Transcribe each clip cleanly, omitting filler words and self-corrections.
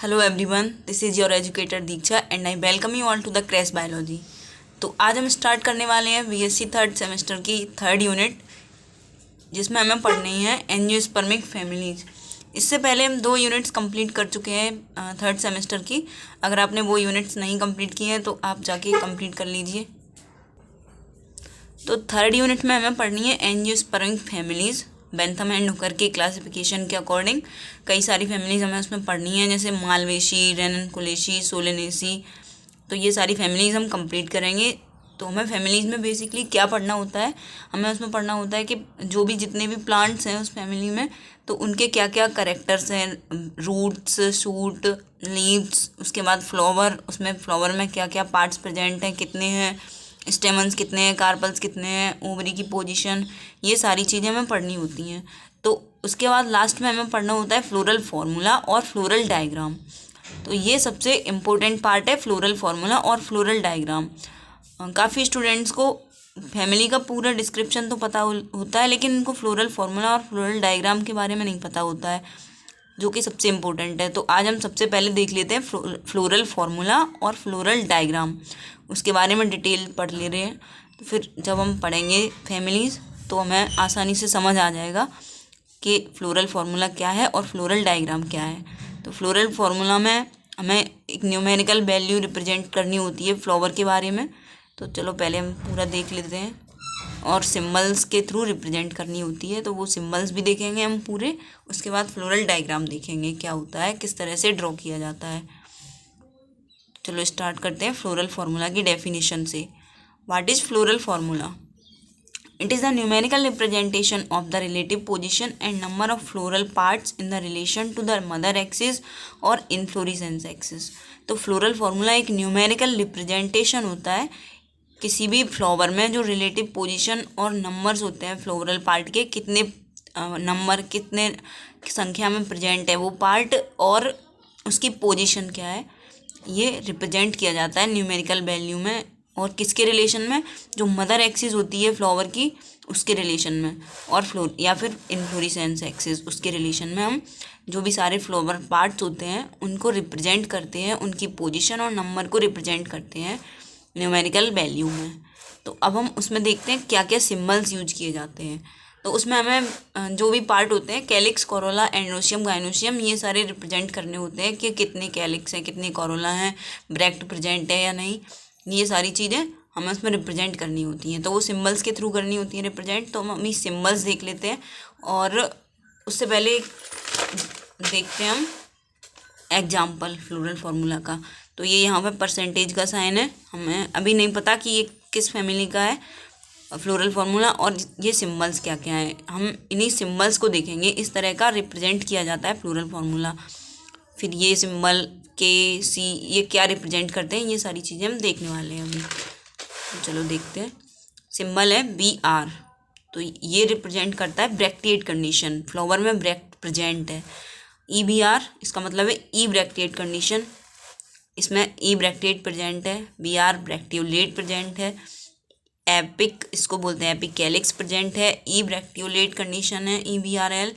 Hello everyone, this is your educator Diksha and I welcome you all to the crash biology. तो आज हम start करने वाले हैं बीएससी थर्ड सेमेस्टर की थर्ड यूनिट, जिसमें हमें पढ़नी है एंजियोस्पर्मिक फैमिलीज। इससे पहले हम 2 यूनिट्स कंप्लीट कर चुके हैं थर्ड सेमेस्टर की। अगर आपने वो यूनिट्स नहीं कंप्लीट की हैं तो आप जाके कंप्लीट कर लीजिए। तो थर्ड यूनिट में हमें पढ़नी है angiospermic families, Bentham and Hooker के क्लासिफिकेशन के अकॉर्डिंग। कई सारी फैमिलीज हमें उसमें पढ़नी है, जैसे मालवेशी, रेननकुलेशी, सोलेनेसी। तो ये सारी फैमिलीज हम कंप्लीट करेंगे। तो हमें फैमिलीज में बेसिकली क्या पढ़ना होता है, हमें उसमें पढ़ना होता है कि जो भी जितने भी प्लांट्स हैं उस फैमिली में, तो उनके क्या क्या करेक्टर्स हैं, रूट्स, शूट, लीव्स, उसके बाद फ्लावर, उसमें फ्लावर में क्या क्या पार्ट्स प्रेजेंट हैं, कितने हैं स्टेमन्स, कितने हैं कार्पल्स, कितने हैं ओवरी की पोजीशन, ये सारी चीज़ें हमें पढ़नी होती हैं। तो उसके बाद लास्ट में हमें पढ़ना होता है फ्लोरल फार्मूला और फ्लोरल डायग्राम। तो ये सबसे इम्पोर्टेंट पार्ट है, फ्लोरल फार्मूला और फ्लोरल डायग्राम। काफ़ी स्टूडेंट्स को फैमिली का पूरा डिस्क्रिप्शन तो पता होता है, लेकिन इनको फ्लोरल फार्मूला और फ्लोरल डायग्राम के बारे में नहीं पता होता है, जो कि सबसे इम्पोर्टेंट है। तो आज हम सबसे पहले देख लेते हैं फ्लोरल फार्मूला और फ्लोरल डायग्राम, उसके बारे में डिटेल पढ़ ले रहे हैं। तो फिर जब हम पढ़ेंगे फैमिलीज़ तो हमें आसानी से समझ आ जाएगा कि फ्लोरल फार्मूला क्या है और फ्लोरल डायग्राम क्या है। तो फ्लोरल फार्मूला में हमें एक न्यूमेरिकल वैल्यू रिप्रेजेंट करनी होती है फ्लावर के बारे में। तो चलो पहले हम पूरा देख लेते हैं, और सिम्बल्स के थ्रू रिप्रेजेंट करनी होती है, तो वो सिम्बल्स भी देखेंगे हम पूरे। उसके बाद फ्लोरल डायग्राम देखेंगे क्या होता है, किस तरह से ड्रॉ किया जाता है। चलो स्टार्ट करते हैं फ्लोरल फार्मूला की डेफिनेशन से। What is floral formula? It is the numerical representation of the relative position and number of floral parts in the relation to the mother axis और इन्फ्लोरेसेंस एक्सिस। तो floral formula एक numerical representation होता है किसी भी flower में, जो relative position और नंबर्स होते हैं फ्लोरल पार्ट के, कितने नंबर, कितने संख्या में प्रेजेंट है वो पार्ट, और उसकी पोजीशन क्या है, ये रिप्रेजेंट किया जाता है न्यूमेरिकल वैल्यू में। और किसके रिलेशन में? जो मदर एक्सिस होती है फ्लावर की, उसके रिलेशन में, और फ्लोर या फिर इन्फ्लोरेसेंस एक्सिस, उसके रिलेशन में हम जो भी सारे फ्लावर पार्ट्स होते हैं उनको रिप्रेजेंट करते हैं, उनकी पोजीशन और नंबर को रिप्रेजेंट करते हैं न्यूमेरिकल वैल्यू में। तो अब हम उसमें देखते हैं क्या क्या सिम्बल्स यूज किए जाते हैं। तो उसमें हमें जो भी पार्ट होते हैं, कैलिक्स, कोरोला, एंडोसियम, गाइनोसियम, ये सारे रिप्रेजेंट करने होते हैं कि कितने कैलिक्स हैं, कितने कोरोला हैं, ब्रैक्ट प्रेजेंट है या नहीं, ये सारी चीज़ें हमें उसमें रिप्रेजेंट करनी होती हैं। तो वो सिम्बल्स के थ्रू करनी होती है रिप्रेजेंट। तो हम अभी सिम्बल्स देख लेते हैं, और उससे पहले देखते हैं हम एग्जाम्पल फ्लोरल फार्मूला का। तो ये यहाँ पे परसेंटेज का साइन है, हमें अभी नहीं पता कि ये किस फैमिली का है फ्लोरल फार्मूला, और ये सिम्बल्स क्या क्या है, हम इन्हीं सिम्बल्स को देखेंगे। इस तरह का रिप्रेजेंट किया जाता है फ्लोरल फार्मूला। फिर ये सिम्बल के, सी, ये क्या रिप्रेजेंट करते हैं, ये सारी चीज़ें हम देखने वाले हैं अभी। तो चलो देखते हैं। सिम्बल है BR, तो ये रिप्रेजेंट करता है ब्रैक्टिएट कंडीशन, फ्लावर में ब्रैक्ट प्रेजेंट है। EBR, इसका मतलब है ई ब्रैक्टिएट कंडीशन, इसमें ई ब्रैक्टिएट प्रेजेंट है, BR ब्रैक्टियोलेट प्रेजेंट है। एपिक, इसको बोलते हैं एपिक कैलिक्स प्रेजेंट है, ई ब्रैक्टियोलेट कंडीशन है, EBRL।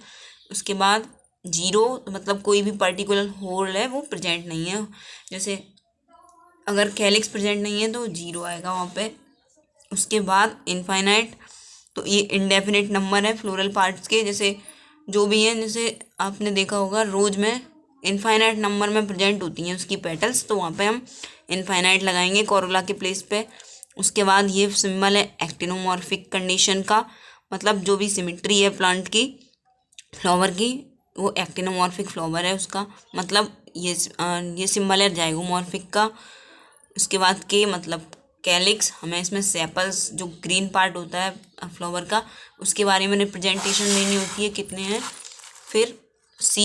उसके बाद 0, मतलब कोई भी पर्टिकुलर होल है वो प्रेजेंट नहीं है, जैसे अगर कैलिक्स प्रेजेंट नहीं है तो 0 आएगा वहाँ पे। उसके बाद इनफाइनाइट, तो ये इंडेफिनिट नंबर है फ्लोरल पार्ट्स के, जैसे जो भी हैं, जैसे आपने देखा होगा रोज में इनफाइनाइट नंबर में प्रेजेंट होती हैं उसकी पेटल्स, तो वहाँ पे हम इनफाइनाइट लगाएंगे कोरोला के प्लेस पे। उसके बाद ये सिंबल है एक्टिनोमॉर्फिक कंडीशन का, मतलब जो भी सिमेट्री है प्लांट की, फ्लावर की, वो एक्टिनोमॉर्फिक फ्लावर है उसका, मतलब ये सिंबल है जाइगोमॉर्फिक का। उसके बाद के मतलब कैलिक्स, हमें इसमें सेपल्स, जो ग्रीन पार्ट होता है फ्लावर का, उसके बारे में रिप्रेजेंटेशन देनी होती है कितने हैं। फिर C,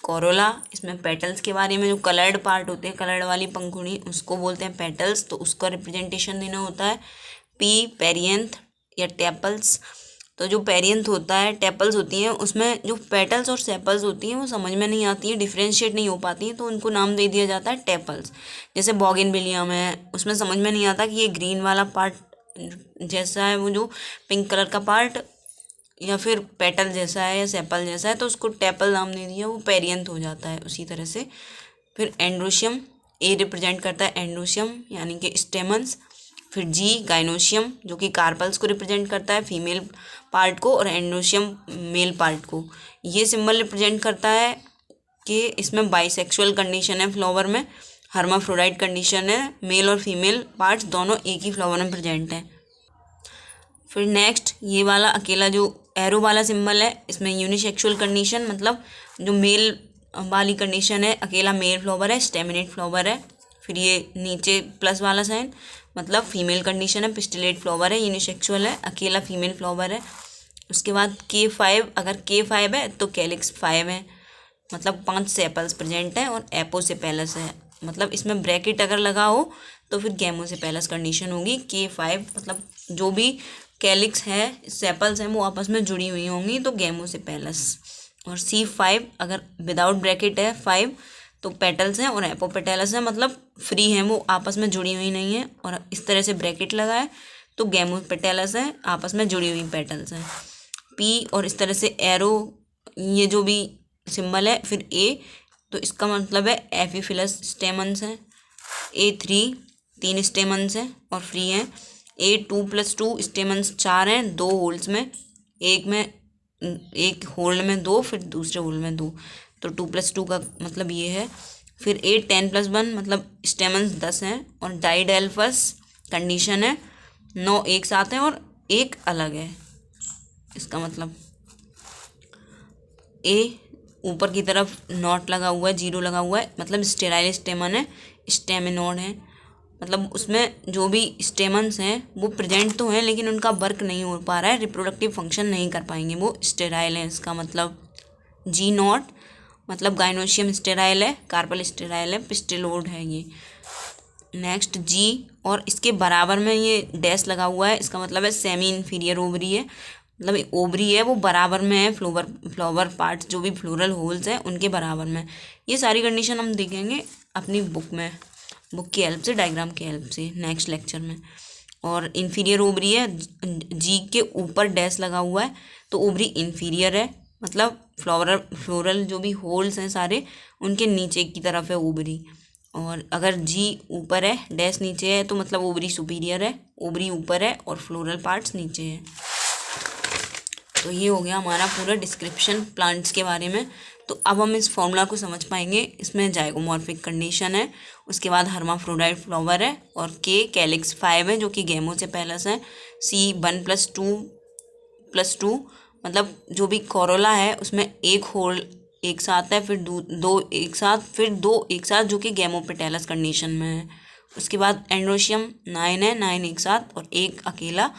कोरोला, इसमें पेटल्स के बारे में, जो कलर्ड पार्ट होते हैं, कलर्ड वाली पंखुड़ी, उसको बोलते हैं पेटल्स, तो उसका रिप्रेजेंटेशन देना होता है। P, पेरियंथ या टेपल्स, तो जो पेरियंथ होता है, टेपल्स होती हैं, उसमें जो पेटल्स और सेपल्स होती हैं वो समझ में नहीं आती हैं, डिफ्रेंशिएट नहीं हो पाती हैं, तो उनको नाम दे दिया जाता है टेपल्स। जैसे बॉगेनविलिया में, उसमें समझ में नहीं आता कि ये ग्रीन वाला पार्ट जैसा है, वो जो पिंक कलर का पार्ट या फिर पेटल जैसा है या सेपल जैसा है, तो उसको टेपल नाम दे दिया, वो पेरियंथ हो जाता है। उसी तरह से फिर एंड्रोशियम, ए रिप्रेजेंट करता है एंड्रोशियम यानी कि स्टेमन्स। फिर जी गाइनोशियम जो कि कार्पल्स को रिप्रेजेंट करता है फीमेल पार्ट को, और एंड्रोशियम मेल पार्ट को। ये सिंबल रिप्रेजेंट करता है कि इसमें बाइसेक्सुअल कंडीशन है फ्लावर में, हर्माफ्रोडाइट कंडीशन है, मेल और फीमेल पार्ट्स दोनों एक ही फ्लावर में प्रेजेंट हैं। फिर नेक्स्ट ये वाला अकेला जो एरो वाला सिंबल है, इसमें यूनिसेक्सुअल कंडीशन, मतलब जो मेल वाली कंडीशन है, अकेला मेल फ्लावर है, स्टेमिनेट फ्लावर है। फिर ये नीचे प्लस वाला साइन मतलब फीमेल कंडीशन है, पिस्टिलेट फ्लावर है, यूनिसेक्सुअल है, अकेला फीमेल फ्लावर है। उसके बाद K5, अगर K5 है तो कैलिक्स 5 है, मतलब 5 सेपल्स प्रेजेंट हैं, और एपोसेपेलस है, मतलब इसमें ब्रैकेट अगर लगा हो तो फिर गैमोसेपेलस कंडीशन होगी। K5 मतलब जो भी कैलिक्स है, सेपल्स हैं, वो आपस में जुड़ी हुई होंगी तो गैमोसेपेलस। और C5 अगर विदाउट ब्रैकेट है 5 तो पेटल्स हैं, और एपोपेटलस है मतलब फ्री हैं, वो आपस में जुड़ी हुई नहीं है। और इस तरह से ब्रैकेट लगा है तो गैमोपेटलस है, आपस में जुड़ी हुई पेटल्स हैं। P और इस तरह से एरो, ये जो भी सिंबल है। फिर A तो इसका मतलब है एपीफिलस स्टेमन्स हैं। A3 3 स्टेमन्स हैं और फ्री हैं। A2+2 स्टेमन्स 4 हैं, 2 होल्स में, एक होल्ड में 2, फिर दूसरे होल्ड में 2, तो 2+2 का मतलब ये है। फिर A10+1 मतलब स्टेमन्स 10 हैं, और डाइडेल्फस कंडीशन है, 9 एक साथ हैं और एक अलग है। इसका मतलब ए ऊपर की तरफ नॉट लगा हुआ है, 0 लगा हुआ है, मतलब स्टेराइल स्टेमन है, स्टेमिनोड है, मतलब उसमें जो भी स्टेमन्स हैं वो प्रेजेंट तो हैं लेकिन उनका वर्क नहीं हो पा रहा है, रिप्रोडक्टिव फंक्शन नहीं कर पाएंगे, वो स्टेराइल है। इसका मतलब G0 मतलब गाइनोशियम स्टेराइल है, कार्पल स्टेराइल है, पिस्टिलोड है ये। नेक्स्ट G और इसके बराबर में ये डैश लगा हुआ है, इसका मतलब है सेमी इन्फीरियर ओवरी है, मतलब ओवरी है वो बराबर में है, फ्लावर पार्ट्स जो भी फ्लोरल होल्स हैं उनके बराबर में। ये सारी कंडीशन हम देखेंगे अपनी बुक की हेल्प से, डायग्राम की हेल्प से नेक्स्ट लेक्चर में। और इन्फीरियर ओवरी है, जी के ऊपर डैश लगा हुआ है तो ओवरी इन्फीरियर है, मतलब फ्लोरल जो भी होल्स हैं सारे उनके नीचे की तरफ है ओवरी। और अगर जी ऊपर है डैश नीचे है तो मतलब ओवरी सुपीरियर है, ओवरी ऊपर है और फ्लोरल पार्ट्स नीचे है। तो ये हो गया हमारा पूरा डिस्क्रिप्शन प्लांट्स के बारे में। तो अब हम इस फॉर्मूला को समझ पाएंगे। इसमें जाइगोमॉर्फिक कंडीशन है, उसके बाद हर्माफ्रोडाइट फ्लावर है, और के कैलिक्स 5 है जो कि गैमोसेपेलस है। C 1+2 मतलब जो भी कोरोला है उसमें एक होल एक साथ है, फिर दो एक साथ, फिर 2 एक साथ जो कि गैमोपेटेलस कंडीशन में है। उसके बाद एंड्रोशियम 9 है, 9 एक साथ और एक अकेला।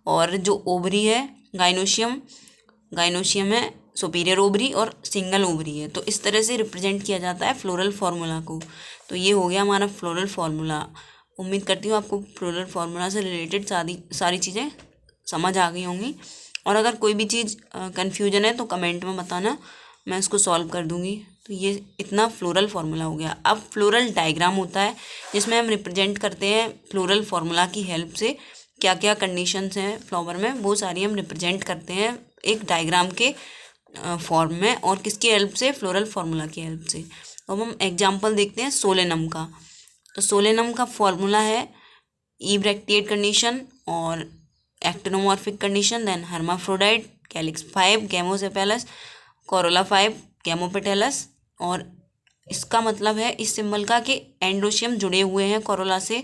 और जो ओवरी है गाइनोशियम है, सुपीरियर ओवरी और सिंगल ओवरी है। तो इस तरह से रिप्रेजेंट किया जाता है फ्लोरल फार्मूला को। तो ये हो गया हमारा फ्लोरल फार्मूला। उम्मीद करती हूँ आपको फ्लोरल फार्मूला से रिलेटेड सारी चीज़ें समझ आ गई होंगी। और अगर कोई भी चीज़ कन्फ्यूजन है तो कमेंट में बताना, मैं इसको सॉल्व कर दूँगी। तो ये इतना फ्लोरल फार्मूला हो गया। अब फ्लोरल डायग्राम होता है जिसमें हम रिप्रेजेंट करते हैं फ्लोरल फार्मूला की हेल्प से क्या क्या कंडीशंस हैं फ्लावर में, वो सारी हम रिप्रेजेंट करते हैं एक डायग्राम के फॉर्म में। और किसकी हेल्प से? फ्लोरल फार्मूला की हेल्प से। अब हम एग्जांपल देखते हैं सोलेनम का। तो सोलेनम का फॉर्मूला है ईब्रैक्टिएट कंडीशन और actinomorphic condition, then hermaphrodite, calyx 5 gamosepalous, corolla 5 gamopetalous. और इसका मतलब है इस सिंबल का कि एंडोशियम जुड़े हुए हैं कोरोला से,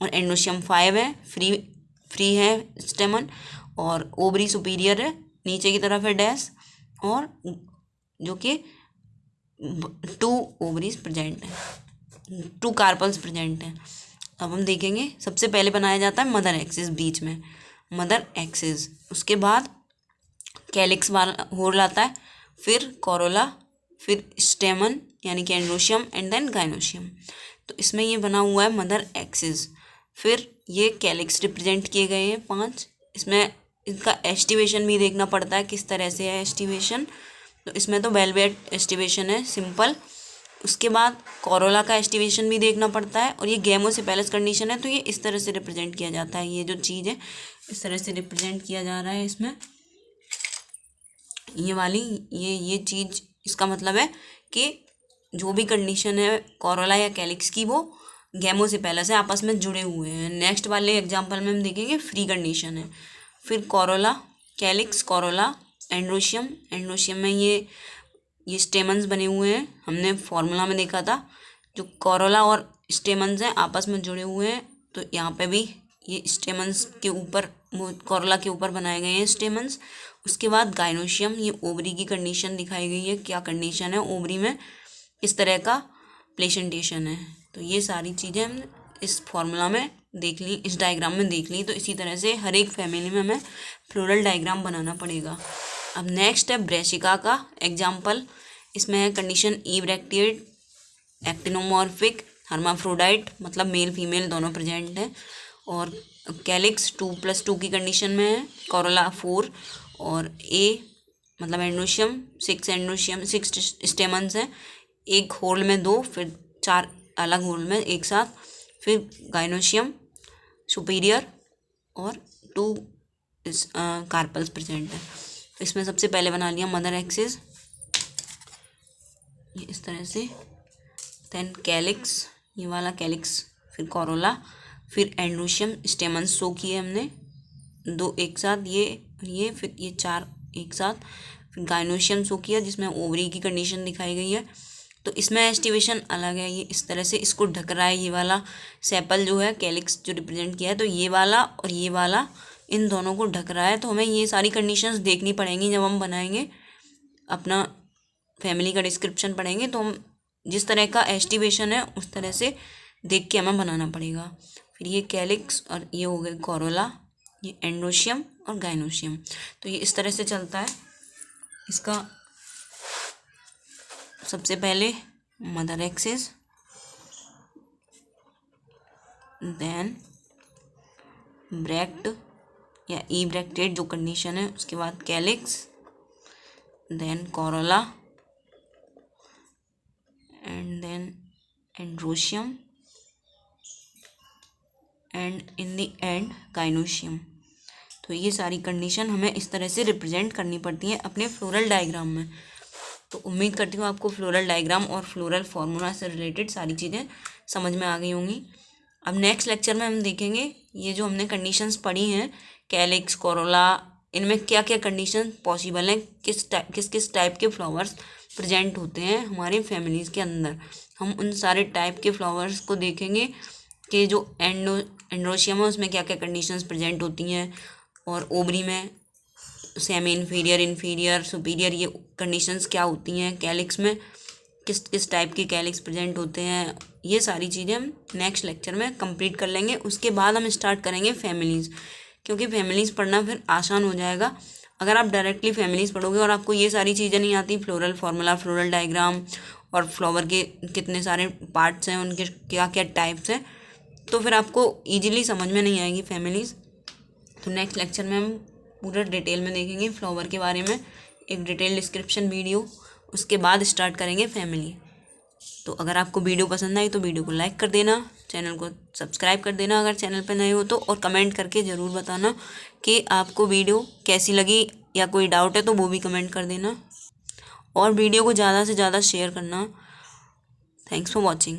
और एंडोशियम 5 है, फ्री है स्टेमन, और ओवरी सुपीरियर है, नीचे की तरफ है डैश, और जो कि 2 ओवरीज प्रेजेंट है, 2 कार्पल्स प्रेजेंट हैं। अब हम देखेंगे सबसे पहले बनाया जाता है मदर एक्सिस, बीच में मदर एक्सिस, उसके बाद कैलिक्स वाला होल आता है, फिर कोरोला, फिर स्टेमन यानी कि एंड्रोशियम, एंड देन गाइनोशियम। तो इसमें ये बना हुआ है मदर एक्सिस। फिर ये कैलिक्स रिप्रेजेंट किए गए हैं 5। इसमें इनका एस्टिवेशन भी देखना पड़ता है किस तरह से है एस्टिवेशन। तो इसमें तो वेलवेट एस्टिवेशन है सिंपल। उसके बाद कोरोला का एस्टिवेशन भी देखना पड़ता है, और ये गैमोसेपेलस कंडीशन है तो ये इस तरह से रिप्रेजेंट किया जाता है। ये जो चीज़ है इस तरह से रिप्रेजेंट किया जा रहा है इसमें, ये वाली ये चीज़। इसका मतलब है कि जो भी कंडीशन है कोरोला या कैलिक्स की वो गैमो से पहले से आपस में जुड़े हुए हैं। नेक्स्ट वाले एग्जांपल में हम देखेंगे फ्री कंडीशन है। फिर Corolla, calyx, Corolla, androecium. Androecium में ये स्टेमन्स बने हुए हैं, हमने फॉर्मूला में देखा था। जो कोरोला और स्टेमन्स हैं आपस में जुड़े हुए हैं, तो यहाँ पे भी ये स्टेमन्स के ऊपर, कोरोला के ऊपर बनाए गए हैं स्टेमन्स। उसके बाद गाइनोशियम, ये ओवरी की कंडीशन दिखाई गई है, क्या कंडीशन है ओवरी में, इस तरह का प्लेसेंटेशन है। तो ये सारी चीज़ें हम इस फॉर्मूला में देख ली, इस डायग्राम में देख ली। तो इसी तरह से हर एक फैमिली में हमें फ्लोरल डायग्राम बनाना पड़ेगा। अब नेक्स्ट है ब्रेसिका का एग्जाम्पल। इसमें है कंडीशन इब्रेक्टेड, एक्टिनोमॉर्फिक, हर्माफ्रोडाइट, मतलब मेल फीमेल दोनों प्रेजेंट हैं। और कैलिक्स 2+2 की कंडीशन में है, कोरोला 4, और ए मतलब एंड्रोशियम 6 स्टेमन्स हैं, एक होल में 2, फिर 4 अलग होल में एक साथ। फिर गाइनोशियम सुपीरियर और 2 कार्पल्स प्रेजेंट है। तो इसमें सबसे पहले बना लिया मदर एक्सिस, ये इस तरह से। देन कैलिक्स, ये वाला कैलिक्स, फिर कोरोला, फिर एंड्रोशियम स्टेमन्स शो किए हमने 2 एक साथ, ये फिर ये 4 एक साथ। फिर गाइनोशियम शो किया जिसमें ओवरी की कंडीशन दिखाई गई है। तो इसमें एस्टिवेशन अलग है, ये इस तरह से इसको ढक रहा है, ये वाला सेपल जो है कैलिक्स जो रिप्रेजेंट किया है, तो ये वाला और ये वाला इन दोनों को ढक रहा है। तो हमें ये सारी कंडीशंस देखनी पड़ेंगी जब हम बनाएंगे अपना फैमिली का डिस्क्रिप्शन पढ़ेंगे। तो हम जिस तरह का एस्टिवेशन है उस तरह से देख के हमें बनाना पड़ेगा। फिर ये कैलिक्स और ये हो गए कोरोला, ये एंड्रोशियम और गाइनोशियम। तो ये इस तरह से चलता है। इसका सबसे पहले मदर एक्सिस, देन ब्रैक्ट या ई ब्रैक्टेड जो कंडीशन है, उसके बाद calyx, then corolla, and then androecium, and in the and gynoecium. तो ये सारी कंडीशन हमें इस तरह से रिप्रेजेंट करनी पड़ती है अपने फ्लोरल डायग्राम में। तो उम्मीद करती हूँ आपको फ्लोरल डायग्राम और फ्लोरल फार्मूला से रिलेटेड सारी चीज़ें समझ में आ गई होंगी। अब नेक्स्ट लेक्चर में हम देखेंगे ये जो हमने कंडीशंस पढ़ी हैं कैलिक्स, कोरोला, इनमें क्या क्या कंडीशन पॉसिबल हैं, किस टाइप के फ्लावर्स प्रेजेंट होते हैं हमारे फैमिलीज़ के अंदर। हम उन सारे टाइप के फ्लावर्स को देखेंगे कि जो एंड्रोशियम है उसमें क्या क्या कंडीशंस प्रेजेंट होती हैं, और ओवरी में सेमी इन्फीरियर, इन्फीरियर, सुपीरियर, ये कंडीशंस क्या होती हैं। कैलिक्स में किस टाइप के कैलिक्स प्रेजेंट होते हैं। ये सारी चीज़ें हम नेक्स्ट लेक्चर में कंप्लीट कर लेंगे। उसके बाद हम स्टार्ट करेंगे फैमिलीज़, क्योंकि फैमिलीज़ पढ़ना फिर आसान हो जाएगा। अगर आप डायरेक्टली फैमिलीज़ पढ़ोगे और आपको ये सारी चीज़ें नहीं आती, फ्लोरल फार्मूला, फ्लोरल डायग्राम और फ्लावर के कितने सारे पार्ट्स हैं, उनके क्या क्या टाइप्स हैं, तो फिर आपको ईजिली समझ में नहीं आएगी फैमिलीज़। तो नेक्स्ट लेक्चर में हम पूरा डिटेल में देखेंगे फ्लावर के बारे में, एक डिटेल डिस्क्रिप्शन वीडियो, उसके बाद स्टार्ट करेंगे फैमिली। तो अगर आपको वीडियो पसंद आई तो वीडियो को लाइक कर देना, चैनल को सब्सक्राइब कर देना अगर चैनल पर नए हो तो, और कमेंट करके ज़रूर बताना कि आपको वीडियो कैसी लगी, या कोई डाउट है तो वो भी कमेंट कर देना, और वीडियो को ज़्यादा से ज़्यादा शेयर करना। Thanks for watching.